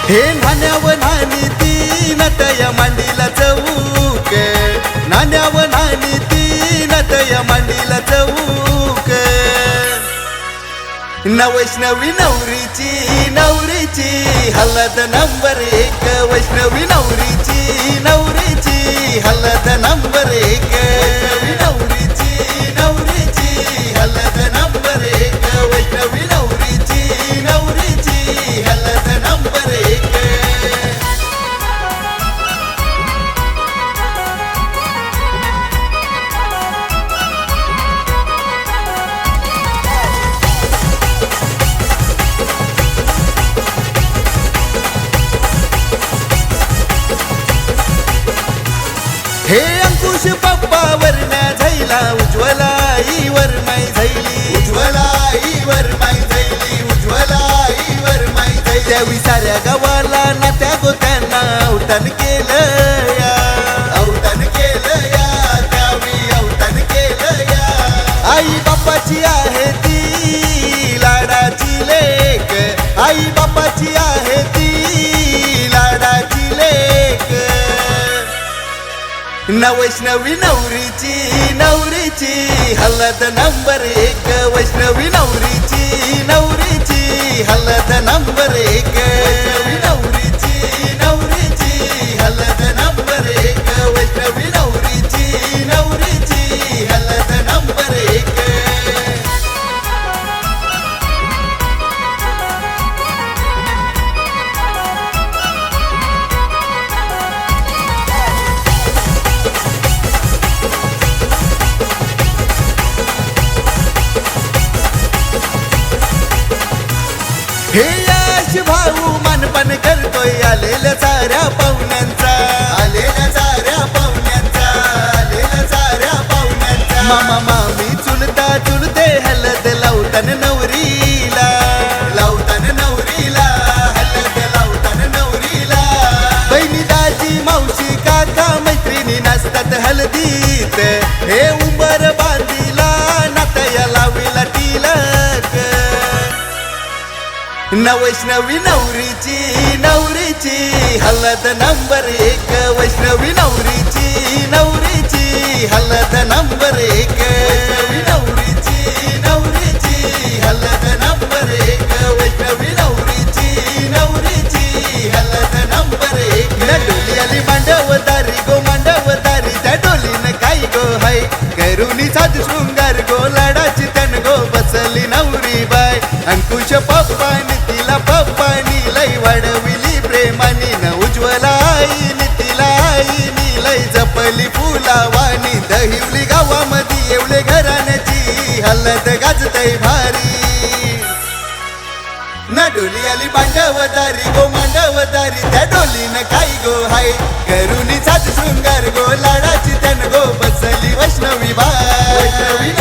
हे नाण्यावर नाणी तीन तया मांडीला चौक, नाण्यावर नाणी तीन तया मांडीला चौक. वैष्णवी नवरीची नवरीची हलद नंबर एक, वैष्णवी नवरीची नवरीची हलद नंबर एक. वैष्णवी नवरीची नवरीची हलद नंबर एक, वैष्णवी नवरीची नवरीची हलद नंबर एक. हे अंकुश पप्पा वरम्या झैला, उज्ज्वलाईवर माई झैली, उज्ज्वलाईवर माई झैली, उज्ज्वलाईवर माई झैली. त्यावी साऱ्या गावाला नात्या गोत्यांना अवतान केलं या, अवतान केलं या, त्यावी अवतान केलं या. आई बापाची आहे ती लाडाची लेक, आई बापाची आहे ती लाडाची लेक. वैष्णवी नवरीची नवरीची हलद नंबर एक, वैष्णवी नवरीची नवरीची हलद नंबर एक. वैष्णवी नवरीची नवरीची हलद नंबर एक, वैष्णवी नवरीची नवरीची हलद नंबर एक. हे यश भाऊ मानपण करतोय आलेल्या साऱ्या पाहुण्यांचा, आलेल्या साऱ्या पाहुण्यांचा, आलेल्या साऱ्या पाहुण्यांचा. मामा मामी चुलता चुलते हलद लावतान नवरीला, लावतान नवरीला, हलद लावतान नवरीला. बहिणी दाजी मावशी काका मैत्रिणी नाचतात हलदीत, हे उंबर बांधीला नातया लावीला तिलक. वैष्णवी नवरीची नवरीची हलद नंबर एक, वैष्णवी नवरीची नवरीची हलद नंबर एक. वैष्णवी नवरीची नवरीची हलद नंबर एक, वैष्णवी नवरीची नवरीची हलद नंबर एक. डोली आली मांडवदारी गो मांडवदारी, त्या डोलीनं काही गो हाय करुणी साध शृंगार गो, लाडाची तन गो बसली नवरी बाय. अंकुश पप्पानी तिला पप्पानी लई वाढविली प्रेमानी, न उज्ज्वलाईनी तिला आईनी लई जपली फुलावानी. दहिवली गावामध्ये एवढे घराण्याची हलद गाजतय भारी. ना डोली आली मांडवदारी गो मांडवदारी, त्या डोलीनं काही गो हाय करुणी साध शृंगार गो, लाडाची तन गो बसली वैष्णवी बाय. वैष्णवी